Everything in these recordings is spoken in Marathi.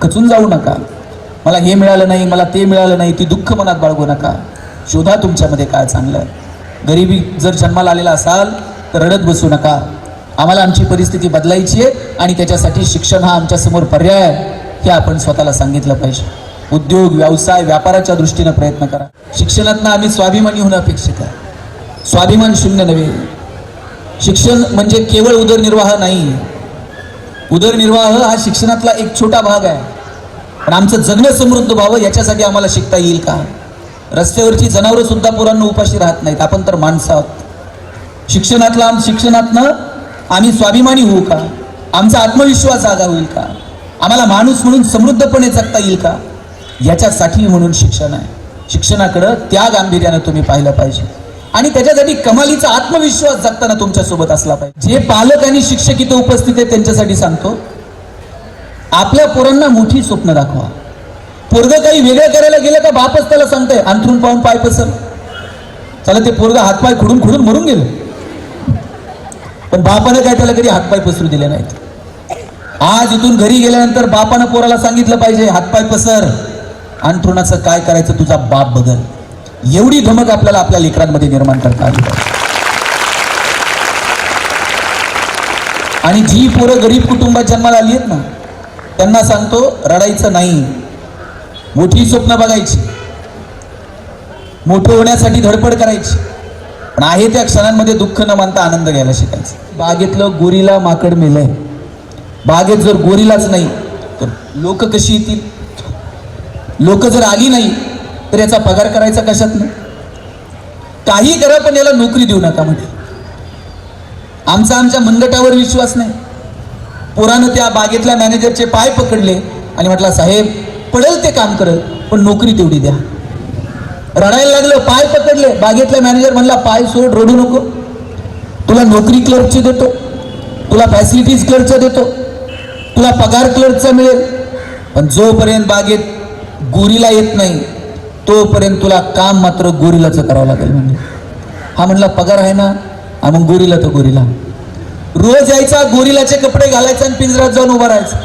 खचून जाऊ नका. मला हे मिळालं नाही, मला ते मिळालं नाही, ती दुःख मनात बाळगू नका. शोधा तुमच्यामध्ये काय चांगलं आहे. गरिबी जर जन्माला आलेला असाल तर रडत बसू नका. आम्हाला आमची परिस्थिती बदलायची आहे आणि त्याच्यासाठी शिक्षण हा आमच्यासमोर पर्याय आहे हे आपण स्वतःला सांगितलं पाहिजे. उद्योग, व्यवसाय, व्यापाराच्या दृष्टीनं प्रयत्न करा. शिक्षणातनं आम्ही स्वाभिमानी होणं अपेक्षित आहे. स्वाभिमान शून्य नव्हे. शिक्षण म्हणजे केवळ उदरनिर्वाह नाही. उदरनिर्वाह हा शिक्षणातला एक छोटा भाग आहे. पण आमचं जगणं समृद्ध व्हावं याच्यासाठी आम्हाला शिकता येईल का? रस्त्यावरची जनावरं सुद्धा पोरांना उपाशी राहत नाहीत. आपण तर माणसं आहोत. शिक्षणातनं आम्ही स्वाभिमानी होऊ का? आमचा आत्मविश्वास जागा होईल का? आम्हाला माणूस म्हणून समृद्धपणे जगता येईल का? याच्यासाठी म्हणून शिक्षण आहे. शिक्षणाकडं त्या गांभीर्यानं तुम्ही पाहिलं पाहिजे आणि त्याच्यासाठी कमालीचा आत्मविश्वास जगताना तुमच्यासोबत असला पाहिजे. जे पालक आणि शिक्षक इथं उपस्थित आहेत त्यांच्यासाठी सांगतो, आपल्या पोरांना मोठी स्वप्न दाखवा. पोरगं काही वेगळं करायला गेलं का बापच त्याला सांगतंय अंथरून पाहून पाय पसर. चला ते पोरगं हातपाय खुडून खुडून मरून गेलं, पण बापानं काय त्याला कधी हातपाय पसरू दिले नाहीत. आज इथून घरी गेल्यानंतर बापानं पोराला सांगितलं पाहिजे हातपाय पसर, अंथरुणाचं काय करायचं तुझा बाप बदल. एवढी धमक आपल्याला आपल्या लेकरांमध्ये निर्माण करता आली पाहिजे. आणि जी पोरं गरीब कुटुंबात जन्माला आली आहेत ना त्यांना सांगतो, रडायचं नाही, मोठी स्वप्न बघायची, मोठं होण्यासाठी धडपड करायची, पण आहे त्या क्षणांमध्ये दुःख न मानता आनंद घ्यायला शिकायचं. बागेतलं गोरीला माकड मेलंय. बागेत जर गोरीलाच नाही तर लोक कशी येतील? लोक जर आली नाही तर याचा पगार करायचा कशात नाही? काही करा पण याला नोकरी देऊ नका. म्हणजे आमच्या मनगटावर विश्वास नाही. पोरानं त्या बागेतल्या मॅनेजरचे पाय पकडले आणि म्हटलं, साहेब पडेल ते काम करल पण नोकरी तेवढी द्या. रडायला लागलं, पाय पकडले. बागेतल्या मॅनेजर म्हणला, पाय सोड, रडू नको, तुला नोकरी क्लर्कची देतो, तुला फॅसिलिटीज क्लर्कचा देतो, तुला पगार क्लर्कचा मिळेल, पण जोपर्यंत बागेत गोरीला येत नाही तोपर्यंत तुला काम मात्र गोरीलाचं करावं लागेल. म्हणजे हा म्हणला, पगार आहे ना, हा मग गोरीला तर गोरीला. रोज यायचा, गोरीलाचे कपडे घालायचे आणि पिंजऱ्यात जाऊन उभा राहायचं.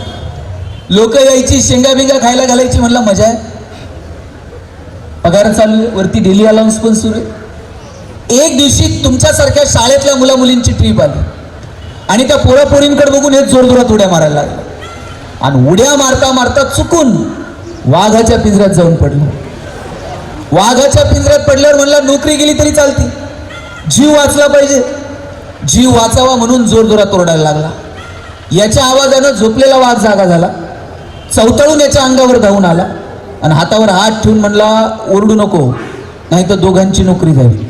लोक यायची, शेंगा बिंगा खायला घालायची. म्हणला मजा आहे, पगार चालू आहे, वरती डेली अलाउन्स पण सुरू आहे. एक दिवशी तुमच्यासारख्या शाळेतल्या मुला मुलींची ट्रीप आली आणि त्या पोरापोरींकडे बघून हे जोरजोरात उड्या मारायला लागला आणि उड्या मारता मारता चुकून वाघाच्या पिंजऱ्यात जाऊन पडलं. वाघाच्या पिंजऱ्यात पडल्यावर म्हणला, नोकरी गेली तरी चालती, जीव वाचला पाहिजे. जीव वाचावा म्हणून जोरजोरात ओरडायला लागला. याच्या आवाजानं झोपलेला वाघ जागा झाला, चवताळून याच्या अंगावर धावून आला आणि हातावर हात ठेवून म्हणला, ओरडू नको नाही तर दोघांची नोकरी जाईल.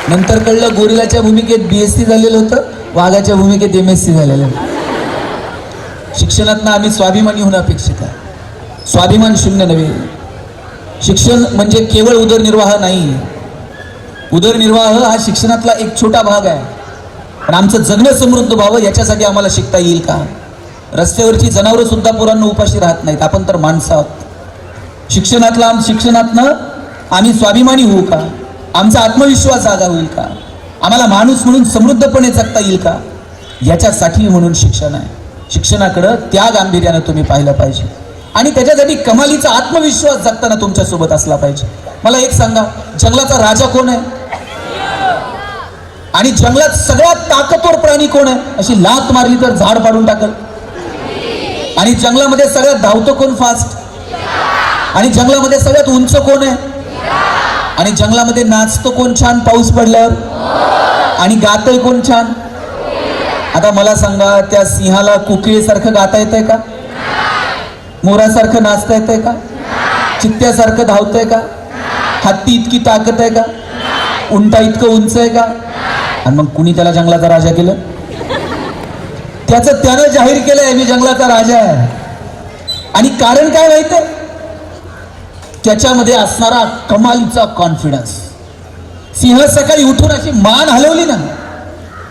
नंतर कळलं गोरिलाच्या भूमिकेत BSc झालेलं होतं, वाघाच्या भूमिकेत MSc झालेलं. शिक्षणातनं आम्ही स्वाभिमानी होणं अपेक्षित आहे. स्वाभिमान शून्य नव्हे. शिक्षण म्हणजे केवळ उदरनिर्वाह नाही. उदरनिर्वाह हा शिक्षणातला एक छोटा भाग आहे. पण आमचं जगणं समृद्ध व्हावं याच्यासाठी आम्हाला शिकता येईल का? रस्त्यावरची जनावरं सुद्धा पोरांना उपाशी राहत नाहीत. आपण तर माणसं आहोत. शिक्षणातनं आम्ही स्वाभिमानी होऊ का? आमचा आत्मविश्वास जागा होईल का? आम्हाला माणूस म्हणून समृद्धपणे जगता येईल का? याच्यासाठी म्हणून शिक्षण आहे. शिक्षणाकडं त्या गांभीर्यानं तुम्ही पाहिलं पाहिजे आणि त्याच्यासाठी कमालीचा आत्मविश्वास जगताना तुमच्यासोबत असला पाहिजे. मला एक सांगा, जंगलाचा राजा कोण आहे? आणि जंगलात सगळ्यात ताकदवर प्राणी कोण आहे? अशी लात मारली तर झाड पाडून टाकल. आणि जंगलामध्ये सगळ्यात धावतो कोण फास्ट? आणि जंगलामध्ये सगळ्यात उंच कोण आहे? आणि जंगलामध्ये नाचतो कोण छान पाऊस पडल्यावर? आणि गातय कोण छान? आता मला सांगा, त्या सिंहाला कोकिळेसारखं गाता येतंय का? मोरासारखं नाचता येतंय का? चित्त्यासारखं धावतंय का? हत्ती इतकी ताकद आहे का? उंटा इतकं उंच आहे का? आणि मग कुणी त्याला जंगलाचा राजा केलं? त्यानं जाहीर केलंय, मी जंगलाचा राजा आहे. आणि कारण काय माहितीये? त्याच्यामध्ये असणारा कमालीचा कॉन्फिडन्स. सिंह सकाळी उठून अशी मान हलवली ना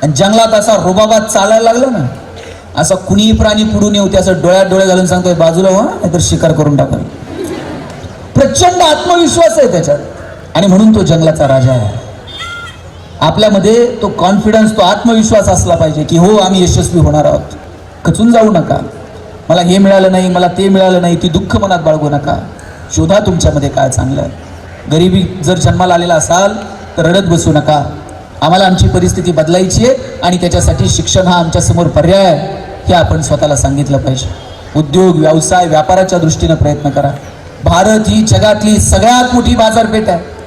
आणि जंगलात असा रुबाबात चालायला लागला ना, असा कुणीही प्राणी पुढून येऊ असं डोळ्यात डोळे घालून सांगतोय, बाजूला व्हा नाहीतर शिकार करून टाकाल. प्रचंड आत्मविश्वास आहे त्याच्यात आणि म्हणून तो जंगलाचा राजा आहे. आपल्यामध्ये तो कॉन्फिडन्स, तो आत्मविश्वास असला पाहिजे की हो आम्ही यशस्वी होणार आहोत. खचून जाऊ नका. मला हे मिळालं नाही, मला ते मिळालं नाही, ती दुःख मनात बाळगू नका. शोधा तुमच्यामध्ये काय चांगलं आहे. गरिबी जर जन्माला आलेला असाल तर रडत बसू नका. आम्हाला आमची परिस्थिती बदलायची आहे आणि त्याच्यासाठी शिक्षण हा आमच्यासमोर पर्याय आहे हे आपण स्वतःला सांगितलं पाहिजे. उद्योग, व्यवसाय, व्यापाराच्या दृष्टीनं प्रयत्न करा. भारत ही जगातली सगळ्यात मोठी बाजारपेठ आहे.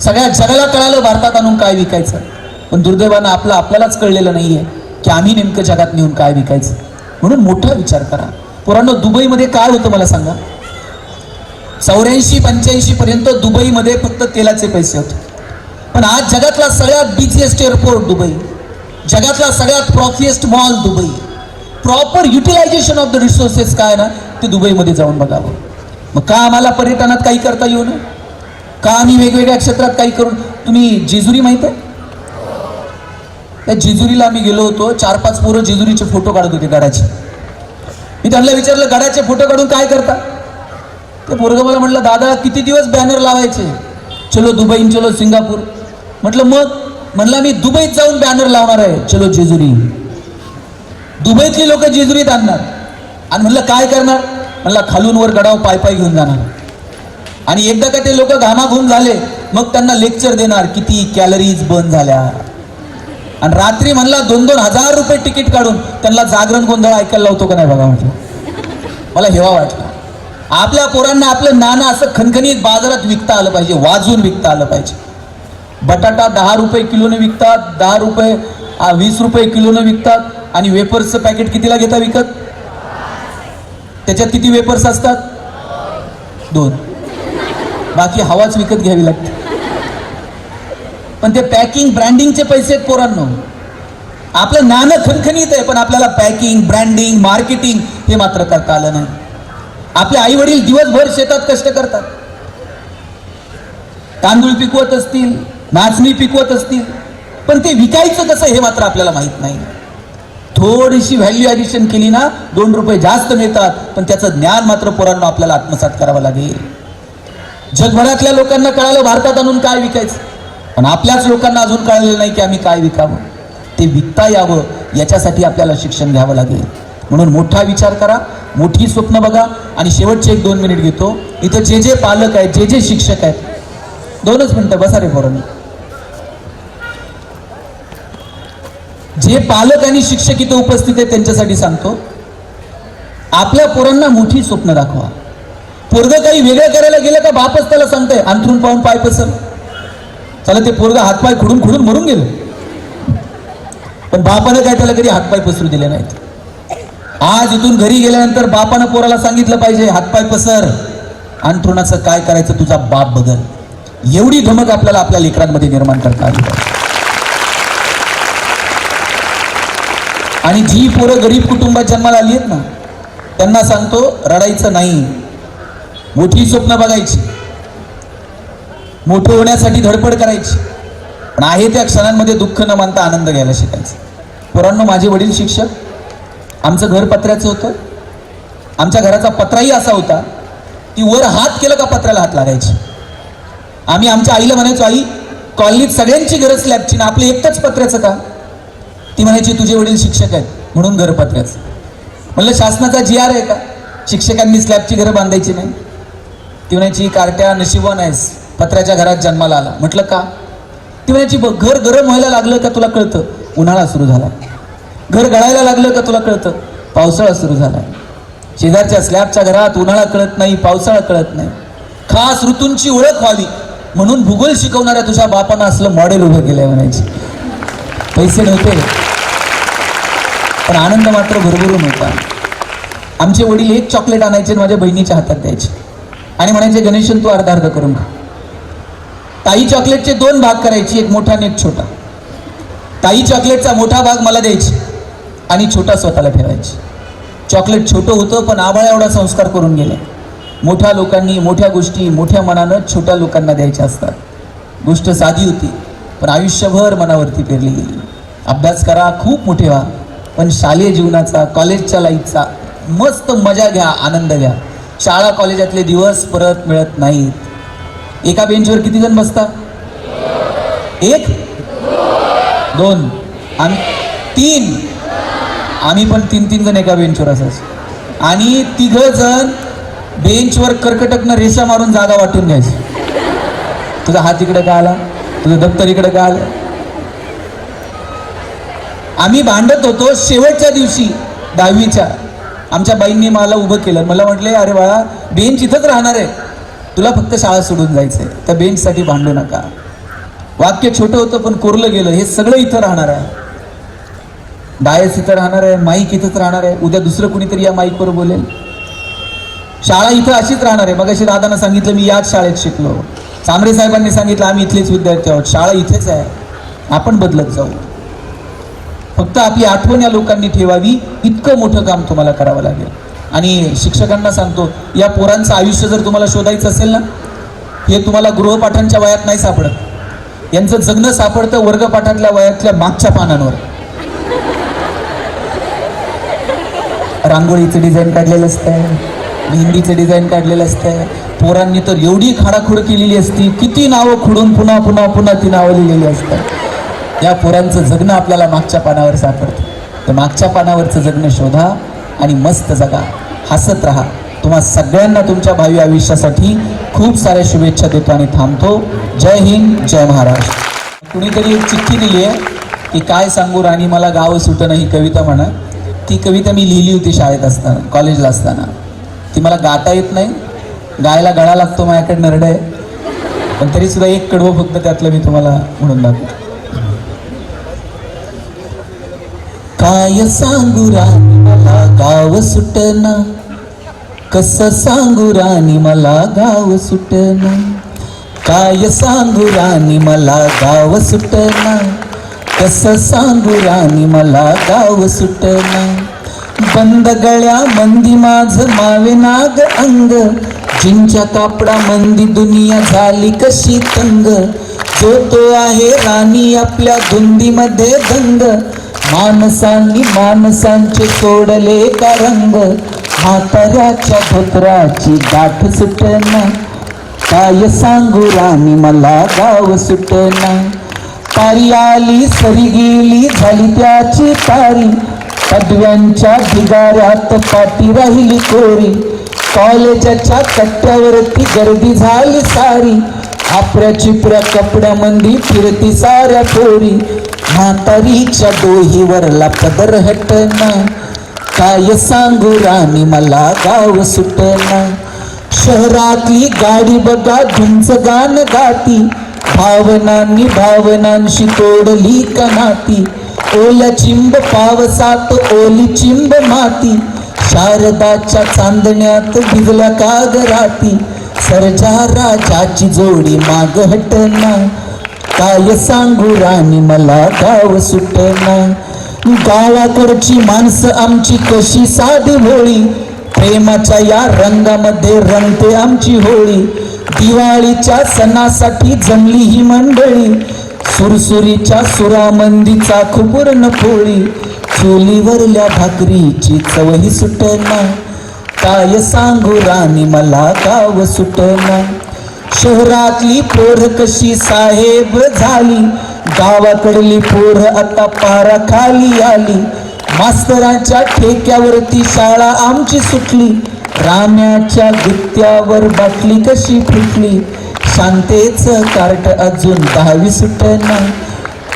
सगळ्या जगाला कळालं भारतात आणून काय विकायचं, पण दुर्दैवानं आपल्यालाच कळलेलं नाहीये की आम्ही नेमकं जगात नेऊन काय विकायचं. म्हणून मोठा विचार करा. पुराणं दुबईमध्ये काय होतं मला सांगा. 84-85 पर्यंत दुबईमध्ये फक्त तेलाचे पैसे होते. पण आज जगातला सगळ्यात बिझिएस्ट एअरपोर्ट दुबई, जगातला सगळ्यात प्रॉफिएस्ट mall Dubai. Proper utilization of the resources काय ना ते दुबईमध्ये जाऊन बघावं. मग का आम्हाला पर्यटनात काही करता येऊ नये? का आम्ही वेगवेगळ्या क्षेत्रात काही करून. तुम्ही जेजुरी माहित आहे? त्या जेजुरीला आम्ही गेलो होतो. 4-5 पोरं जेजुरीचे फोटो काढत होते गडाचे. मी त्यांना विचारलं गडाचे फोटो काढून काय करता? ते पोरगं मला म्हटलं दादा किती दिवस बॅनर लावायचे, चलो दुबई, चलो सिंगापूर. म्हटलं मग? म्हणलं मी दुबईत जाऊन बॅनर लावणार आहे, चलो जेजुरी. दुबईतली लोक जेजुरीत आणणार आणि म्हणलं काय करणार? म्हणलं खालून वर गडावर पाय घेऊन जाणार. आणि एकदा का ते लोक घामाघूम झाले मग त्यांना लेक्चर देणार किती कॅलरीज बर्न झाल्या. आणि रात्री म्हणला 2-2 हजार रुपये तिकीट काढून त्यांना जागरण गोंधळ ऐकायला लावतो का नाही बघा. म्हटलं मला हेवा वाटला. आपल्या पोरांना आपलं नाणं असं खणखणीत बाजारात विकता आलं पाहिजे, वाजून विकता आलं पाहिजे. बटाटा 10 रुपये किलोने विकतात, 10 रुपये 20 रुपये किलोने विकतात. आणि वेपर्सचं पॅकेट कितीला घेता विकत? त्याच्यात किती वेपर्स असतात? 2. बाकी हवाच विकत घ्यावी लागते. पण ते पॅकिंग ब्रँडिंगचे पैसे आहेत पोरांनो. आपलं नाणं खणखणीत आहे पण आपल्याला पॅकिंग, ब्रँडिंग, मार्केटिंग हे मात्र करता आलं नाही. आपले आई वडील दिवसभर शेतात कष्ट करतात, तांदूळ पिकवत असतील, नाचणी पिकवत असतील, पण ते विकायचं कसं हे मात्र आपल्याला माहित नाही. थोडीशी व्हॅल्यू ॲडिशन केली ना 2 रुपये जास्त मिळतात, पण त्याचं ज्ञान मात्र पोरांना आपल्याला आत्मसात करावं लागेल. जगभरातल्या लोकांना कळालं भारतात आणून काय विकायचं, पण आपल्याच लोकांना अजून कळलेलं नाही की आम्ही काय विकावं. ते विकता यावं याच्यासाठी आपल्याला शिक्षण घ्यावं लागेल. म्हणून मोठा विचार करा, मोठी स्वप्न बघा. आणि शेवटचे 1-2 मिनिट घेतो. इथं जे जे पालक आहेत, जे जे शिक्षक आहेत, 2च मिनिटं बसा रे पोरांनो. जे पालक आणि शिक्षक इथं उपस्थित आहेत त्यांच्यासाठी सांगतो, आपल्या पोरांना मोठी स्वप्न दाखवा. पोरगं काही वेगळं करायला गेलं का बापच त्याला सांगतंय अंथरून पाहून पाय पसर. चला ते पोरगं हातपाय खुडून खुडून मरून गेलं, पण बापानं काय त्याला कधी हातपाय पसरू दिले नाहीत. आज इथून घरी गेल्यानंतर बापानं पोराला सांगितलं पाहिजे हातपाय पसर, अंथरुणाचं काय करायचं तुझा बाप बदल. एवढी धमक आपल्याला आपल्या लेकरांमध्ये निर्माण करता आली पाहिजे. आणि जी पोरं गरीब कुटुंबात जन्माला आली आहेत ना त्यांना सांगतो रडायचं नाही, मोठी स्वप्न बघायची, मोठं होण्यासाठी धडपड करायची, पण आहे त्या क्षणांमध्ये दुःख न मानता आनंद घ्यायला शिकायचं. पोरांनो, माझे वडील शिक्षक, आमचं घर पत्र्याचं होतं. आमच्या घराचा पत्राही असा होता की वर हात केलं का पत्र्याला हात लागायची. आम्ही आमच्या आईला म्हणायचो आई कॉलनीत सगळ्यांची घर स्लॅबची ना आपलं एकटंच पत्र्याचं का? ती म्हणायची तुझे वडील शिक्षक आहेत म्हणून घर पत्र्याचं. म्हणलं शासनाचा GR आहे का शिक्षकांनी स्लॅबची घरं बांधायची नाही? ती म्हणायची कार्ट्या नशिबवान आहेस, पत्र्याच्या घरात जन्माला आला. म्हटलं का? ती म्हणायची घर गरम व्हायला लागलं का तुला कळतं उन्हाळा सुरू झाला, घर गळायला लागलं का तुला कळतं पावसाळा सुरू झाला. शेजारच्या स्लॅबच्या घरात उन्हाळा कळत नाही, पावसाळा कळत नाही. खास ऋतूंची ओळख व्हावी म्हणून भूगोल शिकवणाऱ्या तुझ्या बापानं असलं मॉडेल उभं केलंय म्हणायची. पैसे नव्हते पण आनंद मात्र भरभरून होता. आमचे वडील 1 चॉकलेट आणायचे आणि माझ्या बहिणीच्या हातात द्यायचे आणि म्हणायचे गणेशन तू अर्धा करून खा. ताई चॉकलेटचे 2 भाग करायची, एक मोठा आणि एक छोटा. ताई चॉकलेटचा मोठा भाग मला द्यायची आणि छोटा स्वतःला ठेवायची. चॉकलेट छोटं होतं पण आबाळा एवढा संस्कार करून गेले. मोठ्या लोकांनी मोठ्या गोष्टी मोठ्या मनानं छोट्या लोकांना द्यायच्या असतात. गोष्ट साधी होती पण आयुष्यभर मनावरती पेरली गेली. अभ्यास करा, खूप मोठे व्हा, पण शालेय जीवनाचा, कॉलेजच्या लाईफचा मस्त मजा घ्या, आनंद घ्या. शाळा कॉलेजातले दिवस परत मिळत नाहीत. एका बेंचवर किती जण बसता? 1 2 आम्ही 3 आम्ही पण 3 जण एका बेंचवर असायचो आणि 3 जण बेंचवर कर्कटकनं रेषा मारून जागा वाटून घ्यायची. तुझा हात इकडे का आला, तुझं दप्तर इकडे का आलं. आम्ही भांडत होतो शेवटच्या दिवशी 10वीच्या. आमच्या बाईंनी मला उभं केलं. मला म्हटले, अरे बाळा बेंच इथंच राहणार आहे, तुला फक्त शाळा सोडून जायचंय, त्या बेंचसाठी भांडू नका. वाक्य छोटं होतं पण कोरलं गेलं. हे सगळं इथं राहणार आहे, डायस इथं राहणार आहे, माईक इथंच राहणार आहे. उद्या दुसरं कुणीतरी या माईकवर बोलेल. शाळा इथं अशीच राहणार आहे. मगाशी दादांना सांगितलं मी याच शाळेत शिकलो. सांबरे साहेबांनी सांगितलं आम्ही इथलेच विद्यार्थी आहोत. शाळा इथेच आहे, आपण बदलत जाऊ. फक्त आपली आठवण या लोकांनी ठेवावी, इतकं मोठं काम तुम्हाला करावं लागेल. आणि शिक्षकांना सांगतो, या पोरांचं आयुष्य जर तुम्हाला शोधायचं असेल ना, हे तुम्हाला गृहपाठांच्या वयात नाही सापडत. यांचं जगणं सापडतं वर्गपाठातल्या वयातल्या मागच्या पानांवर. रांगोळीचं डिझाईन काढलेलं असतं, मेहंदीचं डिझाईन काढलेलं असतं. पोरांनी तर एवढी खाडाखोड केलेली असती, किती नावं खुडून पुन्हा पुन्हा पुन्हा ती नावं लिहिलेली असतात. या पोरांचं जगणं आपल्याला मागच्या पानावर सापडतं. तर मागच्या पानावरचं जगणं शोधा आणि मस्त जगा, हसत राहा. तुम्हा सगळ्यांना तुमच्या भावी आयुष्यासाठी खूप साऱ्या शुभेच्छा देतो आणि थांबतो. जय हिंद, जय महाराष्ट्र. कुणीतरी एक चिठ्ठी दिली आहे की काय सांगू राणी मला गाव सुटणं, ही कविता म्हणा. ती कविता मी लिहिली होती शाळेत असताना, कॉलेजला असताना. ती मला गाता येत नाही, गायला गळा लागतो, माझ्याकडे नरड आहे. पण तरी सुद्धा एक कडवं फक्त त्यातलं मी तुम्हाला म्हणून दाखवतो. काय सांगू राणी मला गाव सुटना, कसं सांगू राणी मला गाव सुटना. काय सांगू राणी मला गाव सुटना, कसं सांगू राणी मला गाव सुटना. बंद गळ्या मंदी माझ मावे नाग अंग, जिंच्या कापडा मंदी दुनिया झाली कशी तंग. जो तो आहे राणी आपल्या धुंदीमध्ये दंग, माणसांनी माणसांचे सोडले का रंग. म्हाताऱ्याच्या धोत्राची गाठ सुटना, काय सांगू राणी मला गाव सुटना. पारी आली सरी गेली झाली त्याची तारी, पदव्यांच्या ढिगाऱ्यात पाठी राहिली कोरी. कॉलेजाच्या कट्ट्यावरती गर्दी झाली सारी, आपल्या चिपऱ्या कपड्यामंदी फिरती साऱ्या पोरी. म्हातारीच्या डोहीवरला पदर हटना, काय सांगू राणी मला गाव सुटना. शहरातली गाडी बघा धुंच गाण गाती, भावनांनी भावनांशी तोडली का नाती. ओला चिंब पावसात ओली चिंब माती, शारदाच्या चांदण्यात भिजल्या कागराती. सरजा राजाची जोडी माग हटना, काय सांगू राणी मला गाव सुटना. गावाकडची माणसं आमची कशी साधी भोळी, प्रेमाच्या या रंगामध्ये रंगते आमची होळी. दिवाळीच्या सणासाठी जमली ही मंडळी, सुरसुरीच्या सुरामंदीचा खुपूर्ण पोळी. चुलीवरल्या भाकरीची चवही सुटना, काय सांगू राणी मला गाव सुटना. शहरातली पोर कशी साहेब झाली, गावाकडली पोर आता पारा खाली आली. मास्तरांच्या ठेक्यावरती शाळा आमची सुटली, राम्याच्या गुत्त्यावर बाटली कशी फुटली. शांतेचं कार्ट अजून 10वी सुटना,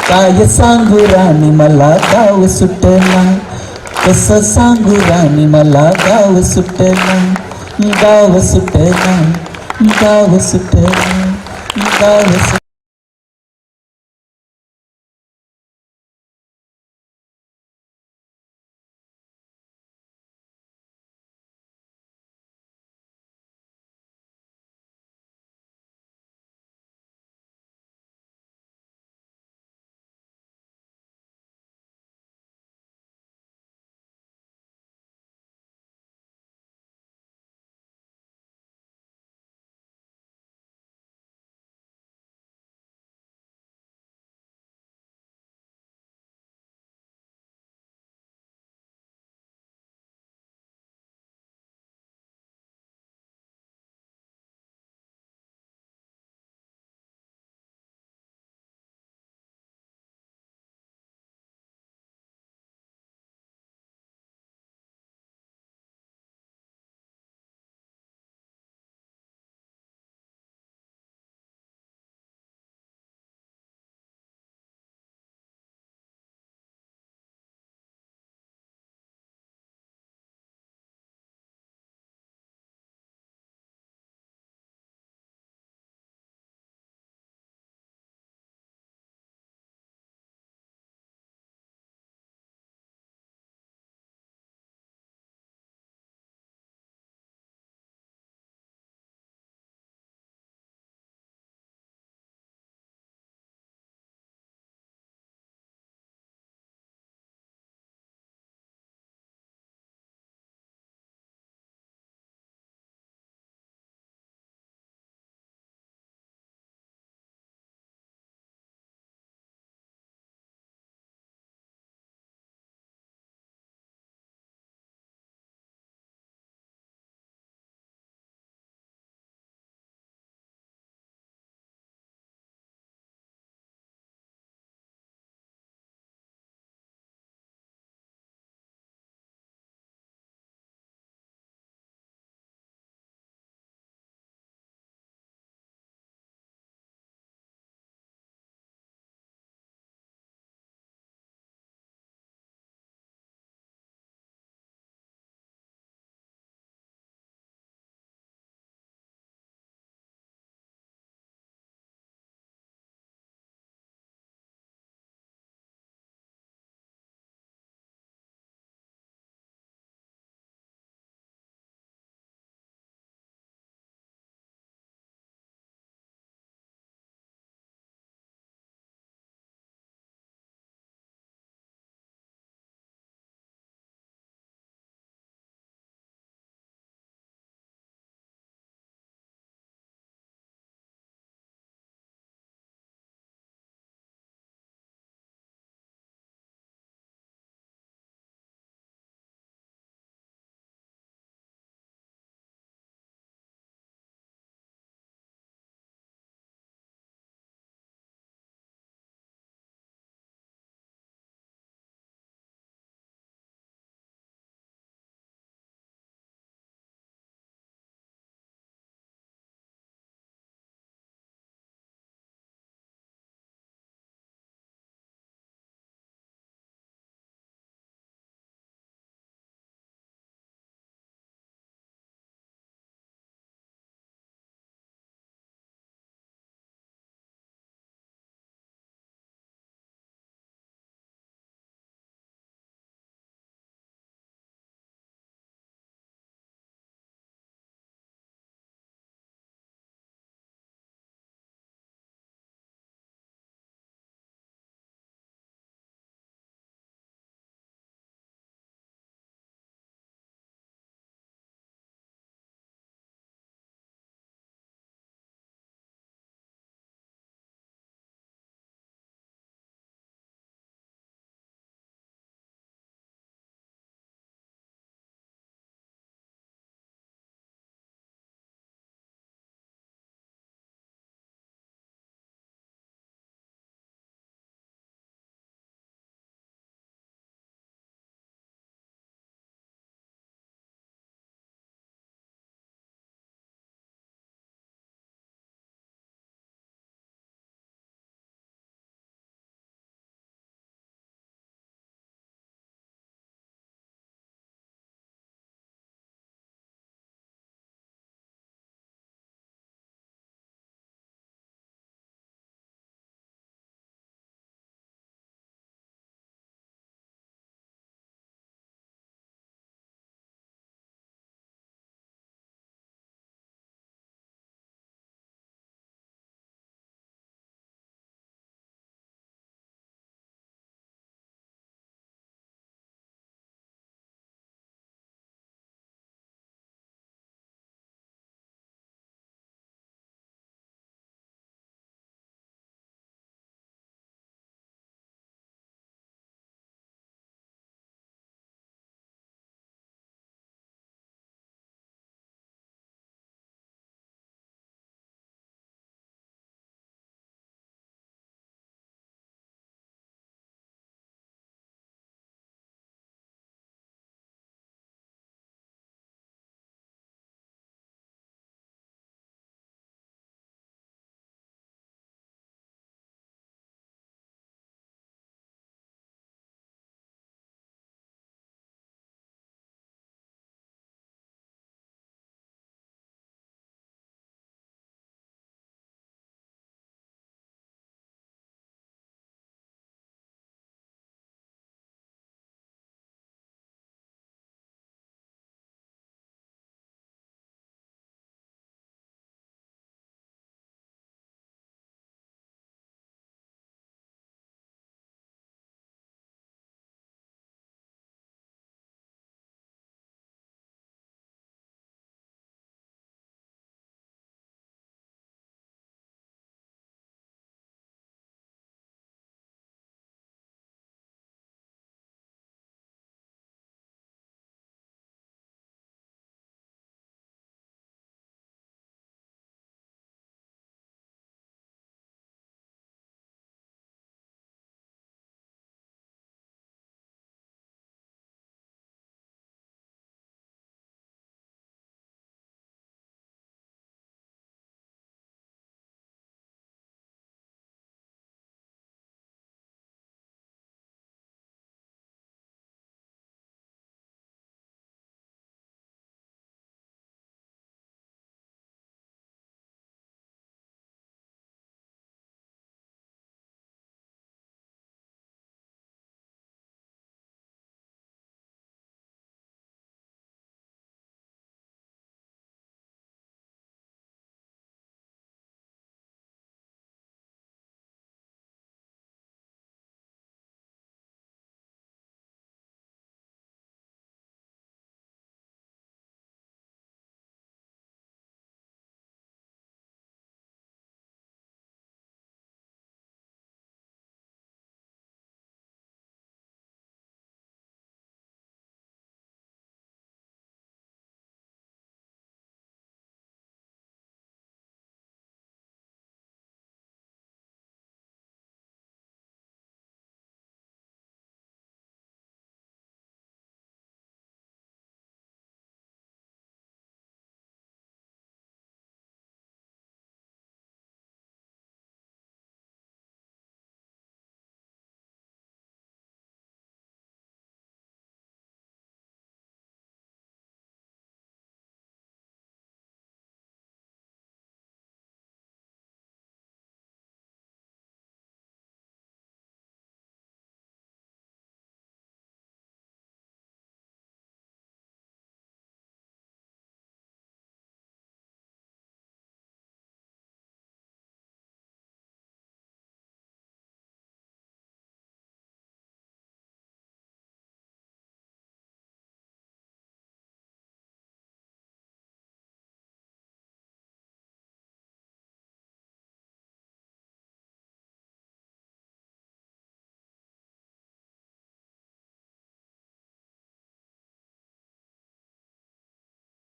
काय सांगू राणी मला गाव सुटना. कसं सांगू राणी मला गाव सुटना. गाव सुटना, गाव सुटना, गाव सुटना.